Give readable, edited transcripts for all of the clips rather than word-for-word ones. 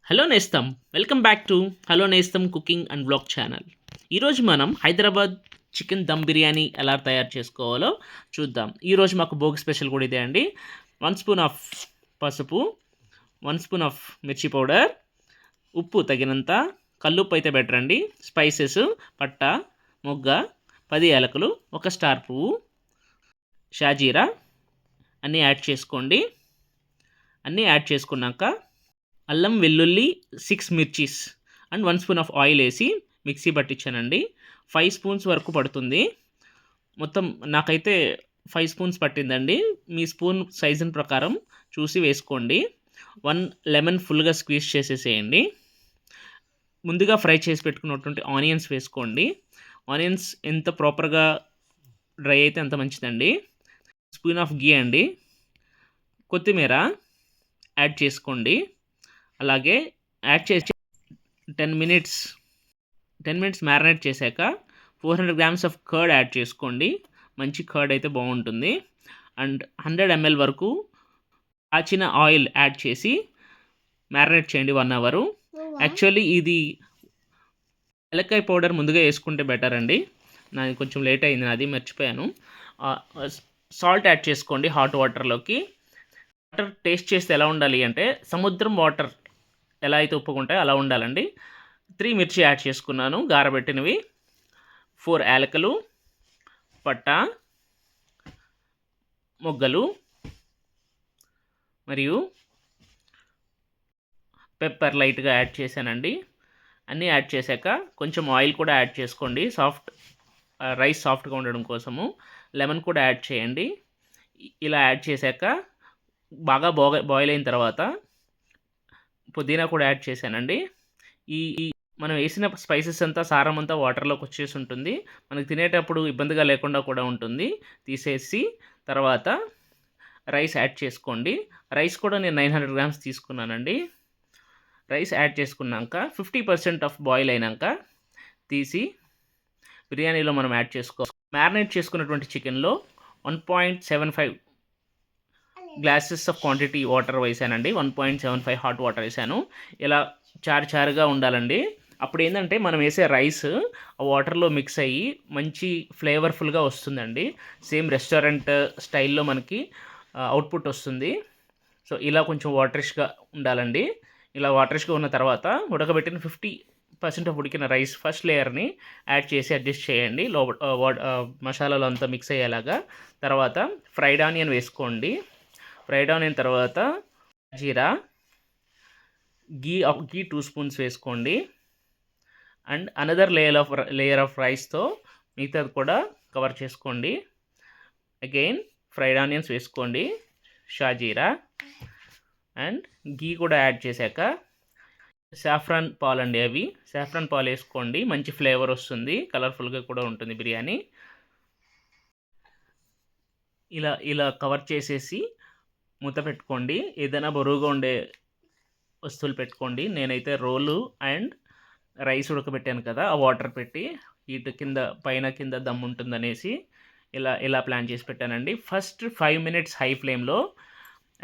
Hello నేస్తం. Welcome back to hello నేస్తం cooking and vlog channel. ఈరోజు మనం హైదరాబాద్ చికెన్ దమ్ బిర్యానీ ఎలా తయారు చేసుకోవాలో చూద్దాం. ఈరోజు మాకు భోగి స్పెషల్ కూడా ఇదే అండి. 1 స్పూన్ ఆఫ్ పసుపు, 1 స్పూన్ ఆఫ్ మిర్చి పౌడర్, ఉప్పు తగినంత, కల్లుప్పు అయితే బెటర్ అండి, స్పైసెస్ పట్ట, మొగ్గ, 10 యాలకులు, ఒక స్టార్ పువ్వు, షాజీరా అన్నీ యాడ్ చేసుకోండి. అన్నీ యాడ్ చేసుకున్నాక అల్లం వెల్లుల్లి 6 mirchis and 1 spoon of oil వేసి మిక్సీ పట్టించానండి. 5 స్పూన్స్ వరకు పడుతుంది. మొత్తం నాకైతే 5 స్పూన్స్ పట్టిందండి. మీ స్పూన్ సైజుని ప్రకారం చూసి వేసుకోండి. 1 లెమన్ ఫుల్గా స్క్వీజ్ చేసేసేయండి. ముందుగా ఫ్రై చేసి పెట్టుకున్నటువంటి ఆనియన్స్ వేసుకోండి. ఆనియన్స్ ఎంత ప్రాపర్గా డ్రై అయితే అంత మంచిదండి. స్పూన్ ఆఫ్ గీ అండి. కొత్తిమీర యాడ్ చేసుకోండి. అలాగే యాడ్ చేసి 10 మినిట్స్ మ్యారినేట్ చేశాక 400 గ్రామ్స్ ఆఫ్ కర్డ్ యాడ్ చేసుకోండి. మంచి కర్డ్ అయితే బాగుంటుంది. అండ్ 100 ml వరకు కాచిన ఆయిల్ యాడ్ చేసి మ్యారినేట్ చేయండి 1 అవరు. యాక్చువల్లీ ఇది ఏలక్కాయ పౌడర్ ముందుగా వేసుకుంటే బెటర్ అండి. నాది కొంచెం లేట్ అయింది, నాది మర్చిపోయాను. సాల్ట్ యాడ్ చేసుకోండి హాట్ వాటర్లోకి. వాటర్ టేస్ట్ చేస్తే ఎలా ఉండాలి అంటే సముద్రం వాటర్ ఎలా అయితే ఉప్పుకుంటాయో అలా ఉండాలండి. 3 మిర్చి యాడ్ చేసుకున్నాను గారబెట్టినవి, 4 యాలకులు, పట్ట, మొగ్గలు మరియు పెప్పర్ లైట్గా యాడ్ చేశానండి. అన్నీ యాడ్ చేశాక కొంచెం ఆయిల్ కూడా యాడ్ చేసుకోండి, రైస్ సాఫ్ట్గా ఉండడం కోసము. లెమన్ కూడా యాడ్ చేయండి. ఇలా యాడ్ చేశాక బాగా బాయిల్ అయిన తర్వాత పుదీనా కూడా యాడ్ చేశానండి. ఈ మనం వేసిన స్పైసెస్ అంతా, సారం అంతా వాటర్లోకి వచ్చేసి ఉంటుంది. మనకు తినేటప్పుడు ఇబ్బందిగా లేకుండా కూడా ఉంటుంది. తీసేసి తర్వాత రైస్ యాడ్ చేసుకోండి. రైస్ కూడా నేను 900 గ్రామ్స్ తీసుకున్నానండి. రైస్ యాడ్ చేసుకున్నాక 50% ఆఫ్ బాయిల్ అయినాక తీసి బిర్యానీలో మనం యాడ్ మ్యారినేట్ చేసుకున్నటువంటి చికెన్లో 1.75 గ్లాసెస్ ఆఫ్ క్వాంటిటీ వాటర్ వేసానండి. 1.75 హాట్ వాటర్ వేసాను. ఇలా చారుగా ఉండాలండి. అప్పుడు ఏంటంటే మనం వేసే రైస్ ఆ వాటర్లో మిక్స్ అయ్యి మంచి ఫ్లేవర్ఫుల్గా వస్తుందండి. సేమ్ రెస్టారెంట్ స్టైల్లో మనకి అవుట్పుట్ వస్తుంది. సో ఇలా కొంచెం వాటరిష్గా ఉండాలండి. ఇలా వాటరిష్గా ఉన్న తర్వాత ఉడకబెట్టిన 50% ఆఫ్ ఉడికిన రైస్ ఫస్ట్ లేయర్ని యాడ్ చేసి అడ్జస్ట్ చేయండి, మసాలాలో అంతా మిక్స్ అయ్యేలాగా. తర్వాత ఫ్రైడ్ ఆనియన్ వేసుకోండి. ఫ్రైడ్ ఆనియన్ తర్వాత జీరా, గీ 2 స్పూన్స్ వేసుకోండి. అండ్ అనదర్ లేయర్ ఆఫ్ రైస్తో మిగతాది కూడా కవర్ చేసుకోండి. అగైన్ ఫ్రైడ్ ఆనియన్స్ వేసుకోండి, షాజీరా అండ్ గీ కూడా యాడ్ చేశాక సాఫ్రాన్ పాలు అండి, అవి సాఫ్రాన్ పాలు వేసుకోండి. మంచి ఫ్లేవర్ వస్తుంది, కలర్ఫుల్గా కూడా ఉంటుంది బిర్యానీ. ఇలా కవర్ చేసేసి మూత పెట్టుకోండి. ఏదైనా బరువుగా ఉండే వస్తువులు పెట్టుకోండి. నేనైతే రోలు అండ్ రైస్ ఉడకబెట్టాను కదా, ఆ వాటర్ పెట్టి ఇటు పైన కింద దమ్ ఉంటుందనేసి ఇలా ప్లాన్ చేసి పెట్టానండి. ఫస్ట్ 5 మినిట్స్ హై ఫ్లేమ్లో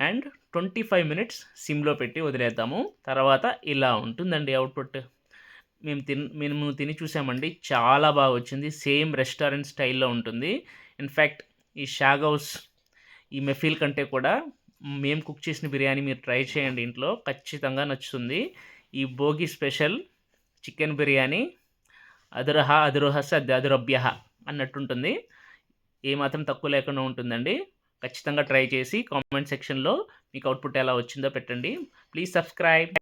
అండ్ 25 మినిట్స్ సిమ్లో పెట్టి వదిలేద్దాము. తర్వాత ఇలా ఉంటుందండి అవుట్పుట్. మేము తిని చూసామండి, చాలా బాగా వచ్చింది. సేమ్ రెస్టారెంట్ స్టైల్లో ఉంటుంది. ఇన్ఫ్యాక్ట్ ఈ షాగ్ హౌస్, ఈ మెఫిల్ కంటే కూడా మేము కుక్ చేసిన బిర్యానీ మీరు ట్రై చేయండి ఇంట్లో, ఖచ్చితంగా నచ్చుతుంది. ఈ భోగి స్పెషల్ చికెన్ బిర్యానీ అదురహ సద్ అదురభ్యహ అన్నట్టుంటుంది. ఏమాత్రం తక్కువ లేకుండా ఉంటుందండి. ఖచ్చితంగా ట్రై చేసి కామెంట్ సెక్షన్లో మీకు అవుట్పుట్ ఎలా వచ్చిందో పెట్టండి. Please subscribe.